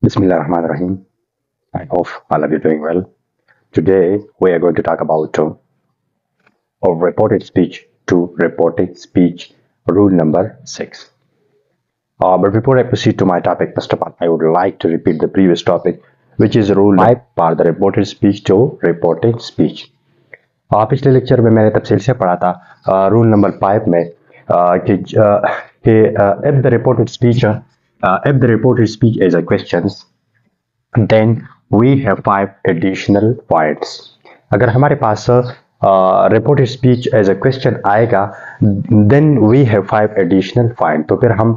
Bismillahirrahmanirrahim. I hope all of you doing well. Today we are going to talk about of reported speech to reported speech rule number 6. But before I proceed to my topic, first of all, I would like to repeat the previous topic, which is rule 5 for the reported speech to reported speech. पिछले lecture में मैंने तफसील से पढ़ा था rule number 5 में कि if the reported speech is a questions, then we have 5 additional points. अगर हमारे पास reported speech as a question आएगा, then we have 5 additional point, तो फिर हम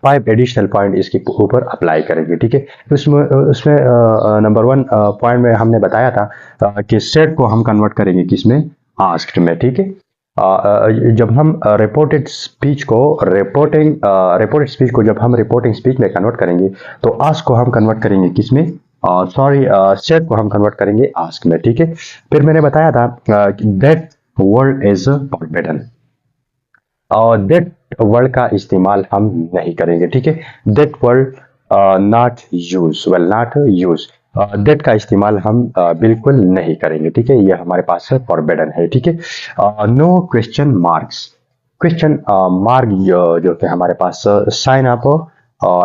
5 एडिशनल पॉइंट इसके ऊपर अप्लाई करेंगे. ठीक है, उसमें नंबर 1 पॉइंट में हमने बताया था कि सेड को हम कन्वर्ट करेंगे किसमें, आस्क्ड में. ठीक है, जब हम रिपोर्टेड स्पीच को जब हम रिपोर्टिंग स्पीच में कन्वर्ट करेंगे तो आस्क को हम कन्वर्ट करेंगे किसमें, सेड को हम कन्वर्ट करेंगे आस्क में. ठीक है, फिर मैंने बताया था दैट वर्ड इज फॉरबिडन, और दैट वर्ड का इस्तेमाल हम नहीं करेंगे. ठीक है, that word not use, that का इस्तेमाल हम बिल्कुल नहीं करेंगे. ठीक है, ये हमारे पास फॉरबिडन है. ठीक है, no question marks, question mark जो कि हमारे पास साइन अप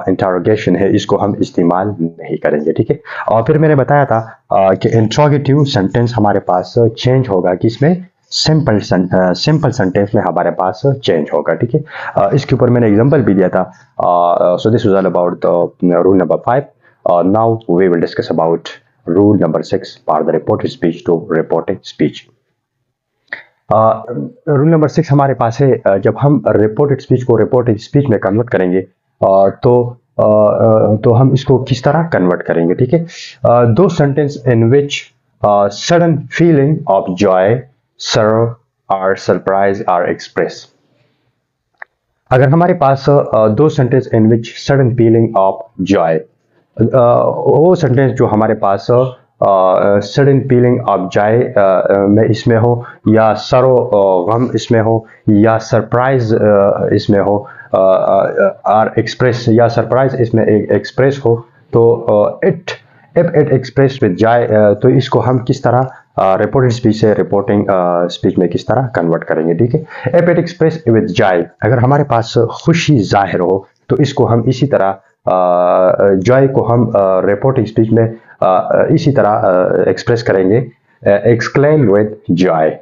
इंटरोगेशन है, इसको हम इस्तेमाल नहीं करेंगे. ठीक है, और फिर मैंने बताया था कि इंट्रोगेटिव सेंटेंस हमारे पास चेंज होगा किसमें, सिंपल सेंटेंस में हमारे पास चेंज होगा. ठीक है, इसके ऊपर मैंने एग्जांपल भी दिया था. So this was all about the rule number 5. Now we will discuss about rule number 6 for the reported speech to reported speech. Rule number 6 हमारे पास है, जब हम रिपोर्टेड स्पीच को रिपोर्टेड स्पीच में कन्वर्ट करेंगे तो हम इसको किस तरह कन्वर्ट करेंगे. ठीक है, दो sentence in which sudden feeling of Joy, sorrow or surprise are expressed. अगर हमारे पास दो sentence in which sudden feeling of Joy, वो सेंटेंस जो हमारे पास सडन फीलिंग ऑफ जॉय में इसमें हो, या सरो गम इसमें हो, या सरप्राइज इसमें हो, आर एक्सप्रेस, या सरप्राइज इसमें एक्सप्रेस हो, तो if it express with joy, तो इसको हम किस तरह रिपोर्टेड स्पीच से रिपोर्टिंग स्पीच में किस तरह कन्वर्ट करेंगे. ठीक है, if it express with Joy, अगर हमारे पास खुशी जाहिर हो तो इसको हम इसी तरह जॉय को हम रिपोर्टिंग स्पीच में इसी तरह एक्सप्रेस करेंगे, exclaim with Joy.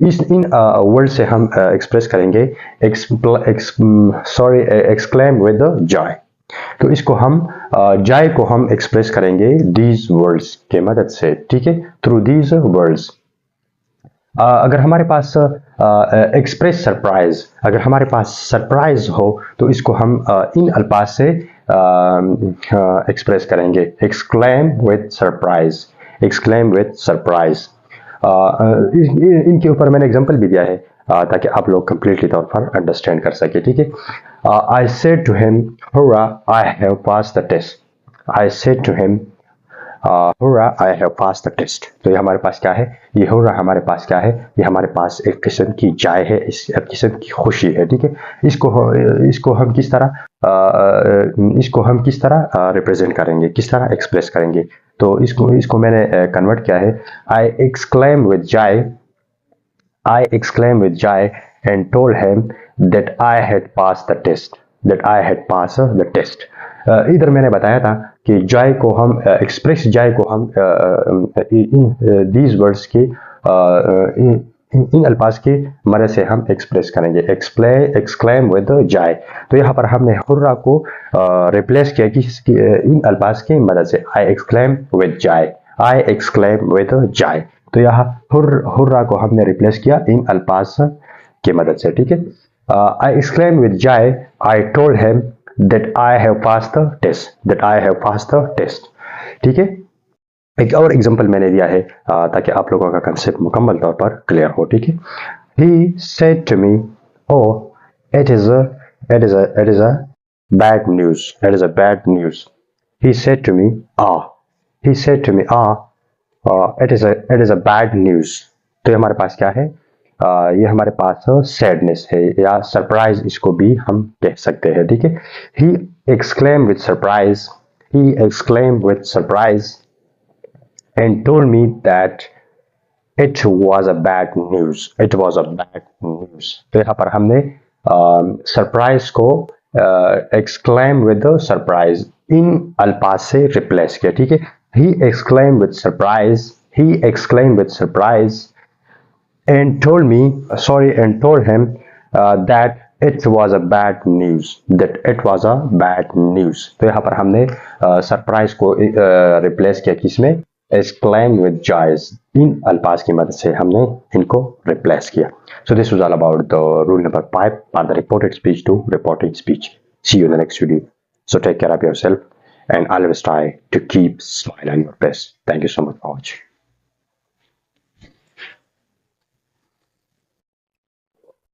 In word से हम एक्सप्रेस करेंगे एक्सक्लेम विद जॉय. तो इसको हम जॉय को हम एक्सप्रेस करेंगे दीज वर्ड्स के मदद से. ठीक है, थ्रू दीज वर्ड्स. अगर हमारे पास एक्सप्रेस सरप्राइज, अगर हमारे पास सरप्राइज हो तो इसको हम इन अल्फाज से एक्सप्रेस करेंगे, exclaim with surprise, exclaim with surprise. इनके ऊपर मैंने एग्जांपल भी दिया है ताकि आप लोग कंप्लीटली तौर पर अंडरस्टैंड कर सके. ठीक है, I said to him, "Hurrah! I have passed the test." I said to him, "Hurrah! I have passed the test." तो ये हमारे पास क्या है, ये hurrah हमारे पास क्या है, ये हमारे पास एक किस्म की जाय है, एक किस्म की खुशी है. ठीक है, इसको हम किस तरह रिप्रेजेंट करेंगे, किस तरह एक्सप्रेस करेंगे. तो इसको मैंने कन्वर्ट किया है. I exclaimed with joy and told him that I had passed the test. इधर मैंने बताया था कि जॉय को हम एक्सप्रेस जॉय को हम दीज वर्ड्स के इन अल्फाज की मदद से हम एक्सप्रेस करेंगे, एक्सक्लेम विद जॉय. तो यहाँ पर हमने हुर्रा को रिप्लेस किया कि इन अल्फाज की मदद से, I exclaim with joy, I exclaim with joy. तो यहाँ हुर्रा को हमने रिप्लेस किया इन अल्फाज की मदद से. ठीक है, I exclaim with joy, I told him that I have passed the test. ठीक है, एक और एग्जांपल मैंने दिया है ताकि आप लोगों का कंसेप्ट मुकम्मल तौर पर क्लियर हो. ठीक है, he said to me, oh, it is a bad news. He said to me, it is a bad news. तो ये हमारे पास क्या है, ये हमारे पास सैडनेस है या सरप्राइज इसको भी हम कह सकते हैं. ठीक है, he exclaim with surprise he exclaimed with surprise and told me that it was a bad news. It was a bad news. तो यहाँ पर हमने सरप्राइज को exclaim with the surprise इन अल्फाज से रिप्लेस किया. ठीक है. He exclaimed with surprise. He exclaimed with surprise and told me, and told him that it was a bad news. That it was a bad news. तो यहाँ पर हमने surprise को रिप्लेस किया किसमें? Exclaim with joys. इन अल्फाज की मदद से हमने इनको रिप्लेस किया. So this was all about the rule number 5 for the reported speech to reported speech. See you in the next video. So take care of yourself and always try to keep smile on your face. Thank you so much for watching.